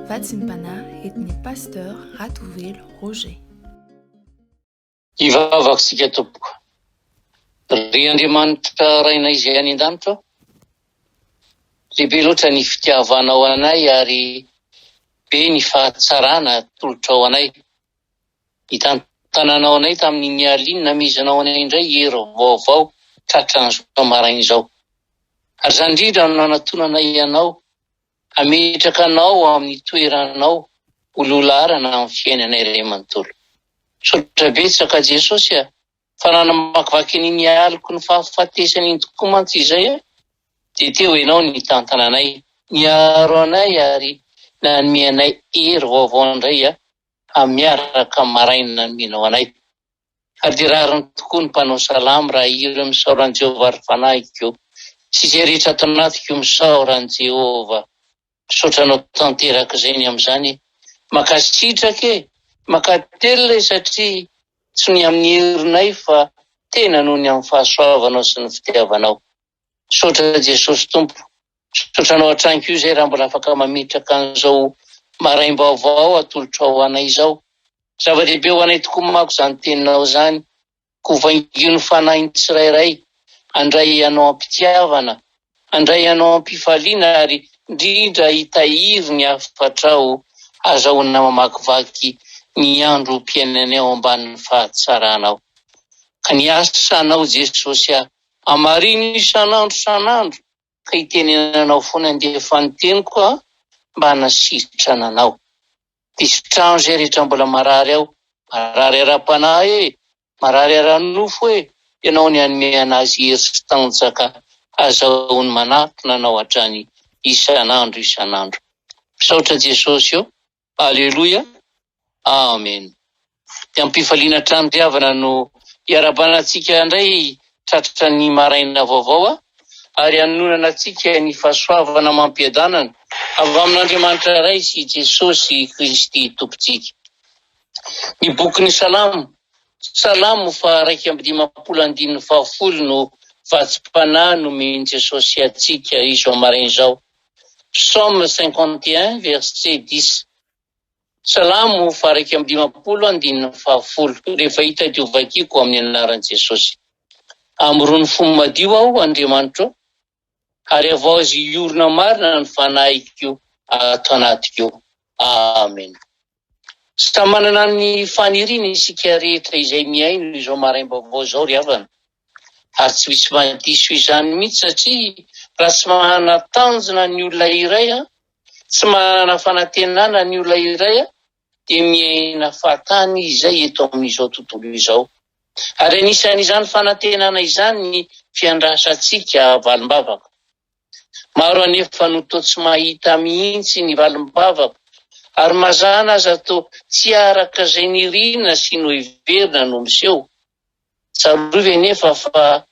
Vatsim-panahy etny pasteur Ratovelo Roger. Ivavaka sika tompoko. Ry Andriamanitra raina izay any an-danitra. Lehibe loatra ny fitiavanao anay ary be ny fahatsarana tolotra ao anay. Hitantananao anay tamin'ny alinina namizanao anay indray ero vaovao tratran'izao maraina izao. Ary zany indrindra no nanatonanay ianao hametraka anao amin'ny toeranao ololarana amin'ny fiainanay iray manontolo. Sotra betsaka Jesosy fa nanamakivaky ny aliko ny fahafatesany tokoa mantsy izay dia teo ianao ny tantananay, niaro anay ary nanome anay hery vaovao indray miaraka maraina nomenao anay. Ary dia rariny tokoa ny mpanao salamo raha iry misaoran'i Jehovah ary fanahiko sy izay rehetra ato anatiko misaoran'i Jehovah. Sotranao tanteraka izay ny amin'izany makasitraka makatelina satria tsy ny amin'ny herinay fa tena noho ny amin'ny fahasoavanao sy ny fitiavanao. Sotra Jesosy Tompo, sotranao hatrainko io izay raha mbola afaka mametraka an'izao maraim-baovao atolotra ao anay izao. Zava-dehibe ho anay tokoa mako izany teninao izany, kovaingio ny fanahin'ny tsirairay, andray ianao ampitiavana, andray ianao ampifaliana ary indrindra hitahiry ny afatrao azahoana mamakivaky ny androm-piainanay ao ambanin'ny fahatsaranao. Ka ny asanao Jesosy amarino isan'andro ka hitenenanao foana andeha fanoteniko mba hanasitrana anao. Disitrano izay rehetra mbola marary ao, marary ara-panahy marary ara-nofo ianao ny hanome anazy hery sy tanjaka azahoany manatona anao hatrany isan'andro. Misaotra Jesosy eo. Aleloia. Amen. Dia ampifaliana trandriavana no hiarabanantsika indray tratratra ny maraina vaovao ary hanonana antsika ny fahasoavana mampiadanana avy amin'Andriamanitra iray sy Jesosy Kristy Tompontsika. Ny bokin'ny Salamo fa 119 no vatsim-panahy nomeny Jesosy atsika izao maraina izao. Psaume 51 verset 10. Salamo fa 119 rehefa hitadiovakiko amin'ny anaran'i Jesosy. Amorony fomba madio aho Andriamanitra ary avao azy iorona marina ny fanahiko ato anatiko. Amen. Samy manana ny faniriana isika rehetra izay miaino izao maraim-baovao izao ry havana. Ary tsy misy mandiso izany mihitsy satria raha tsy manana tanjona ny olona iray, tsy manana fanantenana ny olona iray dia miaina fahatany izay eto amin'izao tontolo izao. Ary anisan'izany fanantenana izany ny fiandrasantsika valim-bavaka. Maro anefa no toa tsy mahita mihitsy ny valim-bavaka ary mazana aza toa tsy araka izay nirina sy no iverina no miseho. Tsarovy anefa fa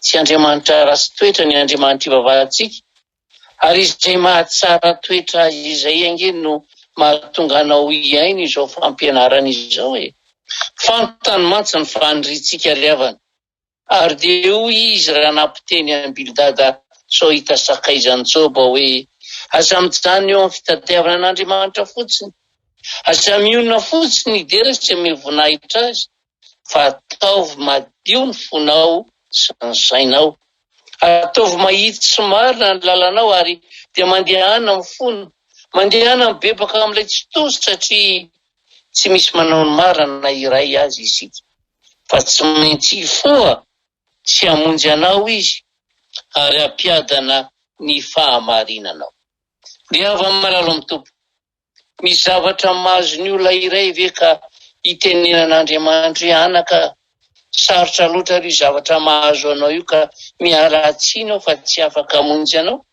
tsy Andriamanitra rasy toetra ny Andriamanitra ivavahantsika ary izay mahatsara toetra izay angeny no mahatonga anao hiaino izao fampianarana izao. Fantany mantsy ny faniritsika liavana. Ary dia hoy izy raha nampiteny Bildada sao hita sakaizany Joba hoe aza mijano eo amin'ny fitadiavana an'Andriamanitra fotsiny, aza mionona fotsiny dera tsy mevonahitra azy, fa ataovy madio ny fonao sy ny sainao. Ataovy mahitsy sy marina ny lalanao ary dia mandehana amin'ny fony, mandehana mibebaka amin'ilay tsy tozy satria tsy misy manao ny marina iray azy isika. Fa tsy maintsy hifoha tsy hamonjy anao izy ary hampiadana ny fahamarinanao. Liava malalo amin'ny Tompo. Misy zavatra mahazo ny olona iray ve ka hitenenan'Andriamanitra anaka? Sarotra loatra ry zavatra mahazo anao io ka miala tsiny aho fa tsy afaka hamonjy anao.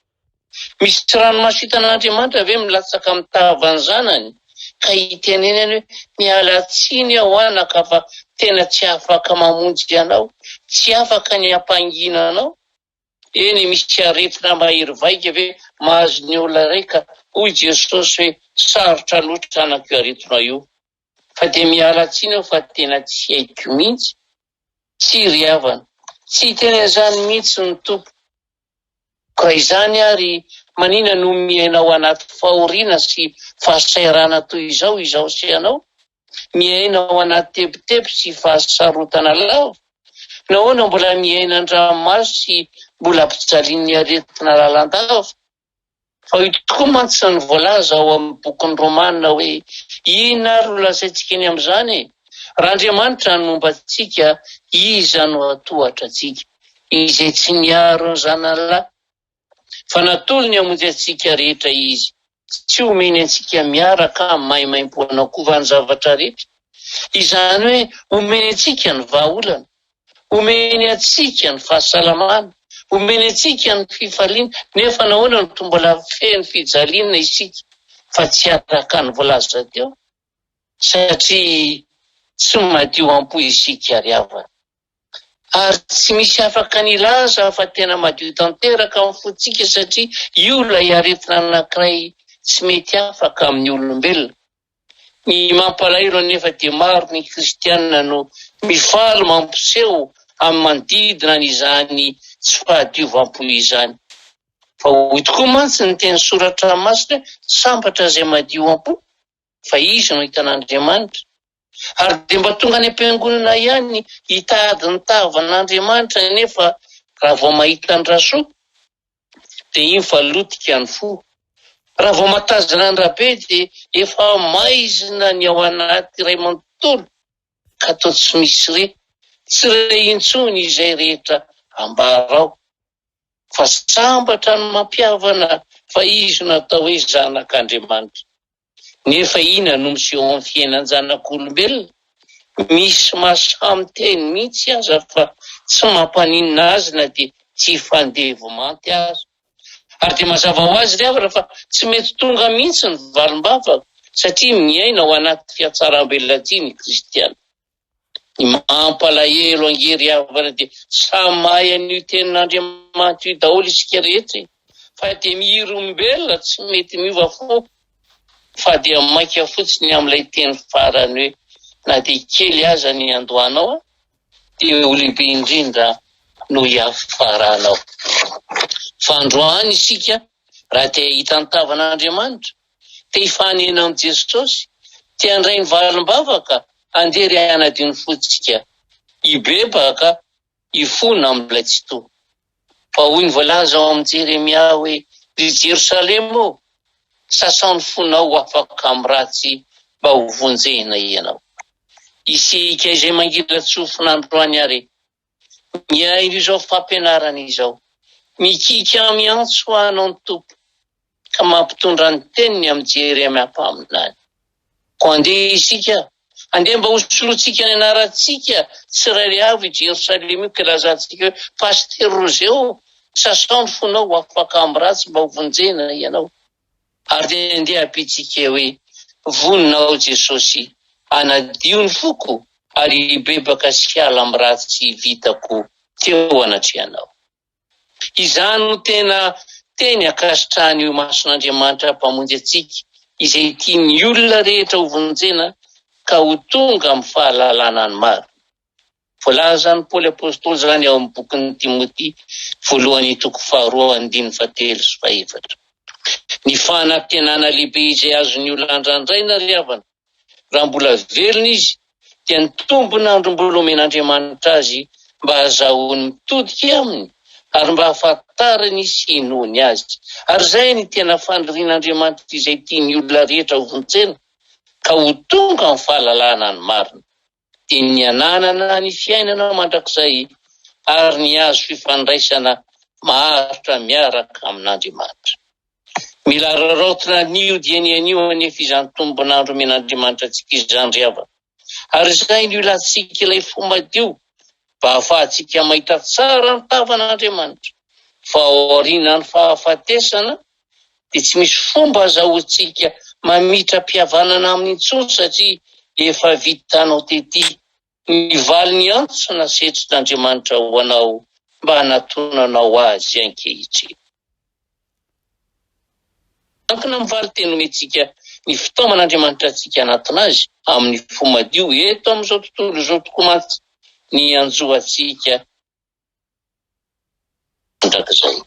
Misy ranomasintan'Andriamanitra ve milatsaka amin'ny tahavan'ny zanany ka hitenenany hoe miala tsiny aho anaka fa tena tsy afaka mamonjy anao, tsy afaka ny hampangina anao? Eny misy aretina mahery vaika ve mahazo ny olona iray ka hoy Jesosy hoe sarotra loatra anako aretinao io, fa dia miala tsiny aho fa tena tsy haiko mihitsy. Tsy ry havana, tsy tena izany mihitsy ny Tompo. Ka izany ary manina no miainao anaty fahoriana sy fahasairana toy izao izao sy ianao, miainao anaty tebotebo sy fahasarotana lava, nahoana mbola miaina andranomasy sy mbola ampijalian'ny aretina lalandava. Fa io tokoa mantsy ny voalaza ao amin'ny bokin'ny Romanina hoe inona ary ho lazaintsika eny amin'izany e? Raha Andriamanitra no momba antsika, iza no atohatra antsika? Izay tsy miaro ny zanany lahy. Fa natolony hamonjy antsika rehetra izy, tsy omeny antsika miaraka maimaim-poana kova ny zavatra rehetra. Izany hoe omeny antsika ny vahaolana, omeny antsika ny fahasalamana, omeny antsika ny fifaliana, nefa nahoana no mbola feno fijaliana isika fa tsy araka ny voalaza teo, satria tsy madio am-po isika ry havana. Ary tsy misy afaka nilaza fa tena madio tanteraka amin'ny fotsika, satria io ilay aretina anankiray tsy mety afaka amin'ny olombelona. Ny mampalahelo anefa dia maro ny kristianina no mifaly mampiseho amin'ny manodidina n'izany tsy fahadiovam-po izany. Fa hoy tokoa mantsy ny teny soratra masina, sambatra izay madio am-po, fa izy no hitan'Andriamanitra. Ary dia mba tonga any am-piangonana ihany hitady ny tavan'Andriamanitra, nefa raha vao mahita ny rasoa dia iny fa lotika ny fo. Raha vao matazana ny rabe dia efa maizina ny ao anaty iray manontolo, ka toa tsy misy re, tsy re intsony izay rehetra ambarao. Fa sambatra ny mampiavana fa izy natao hoe zanak'Andriamanitra. Nefa ina no miseho amin'ny fiainan'ny zanak'olombelona? Misy masamy teny mihitsy aza fa tsy mampaninona azy na dia tsy fandevomanty azy. Ary dia mazava ho azy ry havana fa tsy mety tonga mihitsy ny valim-bavaka, satria miaina ao anaty fiatsaram-belona ny kristiana. Ny mampalahelo angery havana dia samy mahay an'io tenin'Andriamanitra io daholo isika rehetra, fa dia mihirombelona tsy mety miova fo, fa dia maika fotsiny amin'ilay teny farany hoe na dia kely aza ny andohanao dia ho lehibe indrindra no hiafaranao. Fa androany isika raha dia hita ny tavan'Andriamanitra, dia hifanena amin'ny Jesosy, tia handray ny valim-bavaka, andery hanadio ny fotsika, hibebaka, hifona amin'ilay tsy toa. Fa hoy ny voalaza ao amin'ny Jeremia hoe ry Jerosalema ô, sasao ny fonao afaka amin'ny ratsy mba ho vonjena ianao. Isika izay mangilatsofina androany ary, miaino izao fampianarana izao, mikika miantso anao ny tompo, ka mampitondra ny teniny amin'ny Jeremia mpaminany. Ko andeha isika, andeha mba hosolotsika ny anarantsika tsirairay avy i Jerosalema io, ka lazantsika hoe paster Rozeo, sasao ny fonao afaka amin'ny ratsy mba ho vonjena ianao. Ary andeha ampitsika hoe voninao Jesosy, anadio ny foko ary hibebaka sy hiala amin'ny ratsy vitako teo anatrehanao. Izany no tena teny akasitrahany io mason'Andriamanitra mpamonjy antsika, izay tiany olona rehetra ho vonjena ka ho tonga amin'ny fahalalana ny maro. Voalaza ny Paoly apôstôly izany ao amin'ny bokin'ny Timoty, voalohany toko 2:7-8. Ny fanantenana lehibe izay azony olona andrandraina ry havana, raha mbola velona izy, dia ny tombon'andro mbola omen'Andriamanitra azy mba ahazahoany mitodika aminy, ary mba hahafantarany sy hinoany azy. Ary izay ny tena fanirian'Andriamanitra izay tiany olona rehetra ho vonjena, ka ho tonga amin'ny fahalalana ny marina, dia ny ananana ny fiainana mandrakizay ary ny azo fifandraisana maharitra miaraka amin'Andriamanitra. Mila raraotina nio dia ny anio anefa izany tombon'andro omen'Andriamanitra antsika izany ry havana. Ary izay no ilatsika ilay fo madio mba ahafahantsika mahita tsara ny tavan'Andriamanitra. Fa ao aorianan'ny fahafatesana dia tsy misy fomba azahoantsika mamitra mpihavanana amin'ny intsony, satria efa vitanao tety ny valy ny antso na setrin'Andriamanitra ho anao mba hanatonanao azy ankehitriny. Ankina mivaly teny omentsika ny fitaoman'Andriamanitra antsika anatiny azy amin'ny fo madio eto amin'izao tontolo izao tokoa mantsy ny anjoantsika mandrakizay.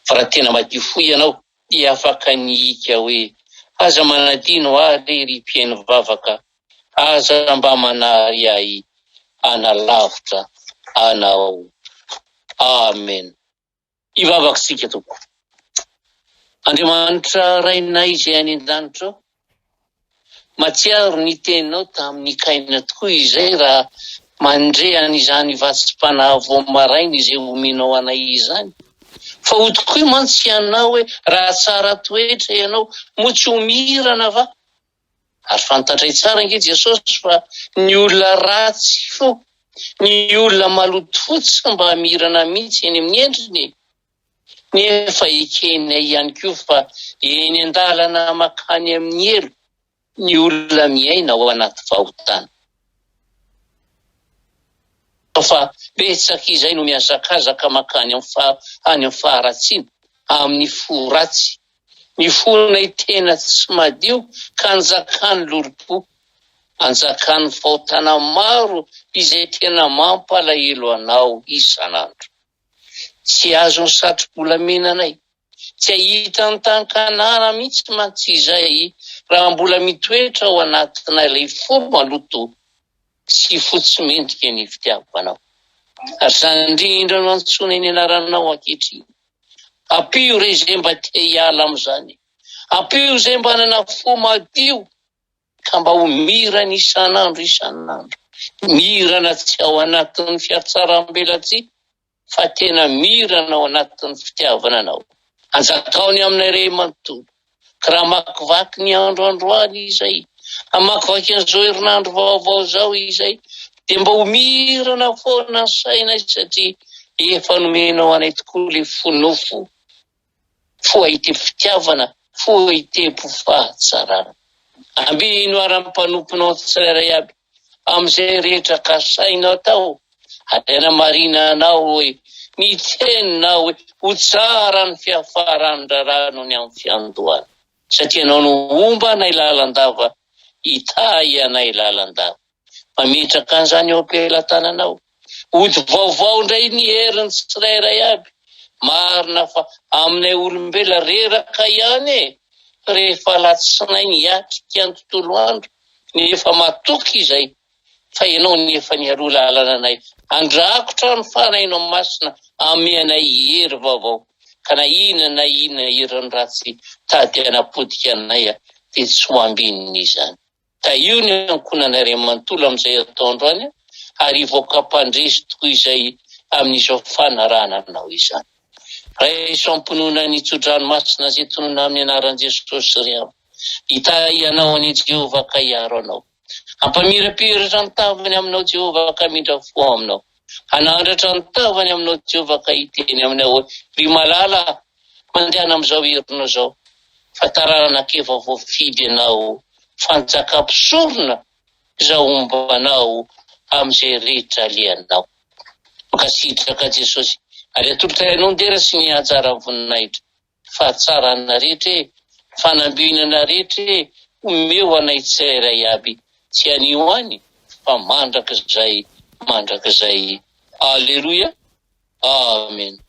Fa raha tena madio fo ianao dia afaka niika hoe aza manadino ary ry mpiaino vavaka, aza mba manary ahy analavitra anao. Amen. Ivavaksika toko. Andriamanitra rainay izay any an-danitra, matsiaro ny teninao tamin'ny kaina tokoa izay raha mandrehana izany vatsim-panahy vao maraina izay omenao anay izany. Fa ho tokoa mantsy ianao hoe raha tsara toetra ianao moa tsy homirana va? Ary fantatray tsara nge Jesosy fa ny olona ratsy fo, ny olona maloto fotsy mba hamirana mihitsy eny amin'ny endriny. Nefa ekenay ihany koa fa eny an-dalana makany amin'ny elo ny olona miaina ao anaty fahotana. Fa betsaka izay no mihazakazaka makany any faharatsiana amin'ny fo ratsy, ny fonay tena tsy madio ka anjakany lori-po, anjakany fahotana maro izay tena mampalahelo anao isanandro. Tsy azo ny satro-bolamenanay, tsy ahita ny tankanana mihitsy mantsy izay raha mbola mitoetra ao anatina ilay fo maloto sy fotsy mendrika ny fitiavanao. Ary izany indrindra no antsoina eny anaranao ankehitriny. Ampio re izay mba te hiala amin'izany, ampio izay mba hanana fo madio ka mba ho mirana isanandro isanandro, mirana tsy ao anatin'ny fiatsaram-belatsy fa tena mirana ao anatin'ny fitiavana anao. Anjataony aminay ray manontolo, ka raha makivaky ny androandroany izay, amakivaky an'izao herinandro vaovao zao izay, dia mba ho mirana foana ny sainay satria efa nomenao anay tokoa le fonofo, fo ahite fitiavana, fo ahite-po fahatsarana. Ambino ara-panomponao tsirairay aby amin'izay rehetra ka sainao tao, adena marina anao hoe mitenonao hoe ho tsara ny fiafarany rarano ny amin'ny fiandohana, satria anao no omba anay lalandava, hitahy anay lalandava. Mametraka an'izany eo am-pelantananao, ody vaovao indray ny herin'ny tsirairay aby, marina fa aminay olombela reraka ihany rehefa latsinay niatrika ny tontolo andro, nefa matoky izay, fa ianao nefa nialoha lalana anay, andrakotra ny fanahinao masina amenay hery vaovao, ka na inona herin'ny ratsy tady hanapodika anay dia tsy ho ambininy izany. Ka io ny ankonanay ray manontolo amin'izay atao androany, ary voaka mpandresy tokoa izay amin'izao fanarahana anao izany. Ray sampinoana ny tsodranomasina izay tonona amin'ny anaran'i Jesosy ry ao, hitahy anao any Jehovah ka hiaro anao, ampamirapiratra ny tavany aminao Jehovah ka mindra fo aminao, hanandratra ny tavany aminao Jehovah ka hiteny aminao hoe ry malala mandehana amin'izao herinao zao, fa tarana keva voafidy anao fanjakam-pisorona izao ombanao amin'izay rehetra alianao. Mankasitraka Jesosy, ary atolotrainao ndera sy ny anjara voninahitra, fahatsarana rehetra, fanambinana rehetra, omeo anay tsirairay aby, tsy anio any fa mandrakizay. Aleluia. Amen.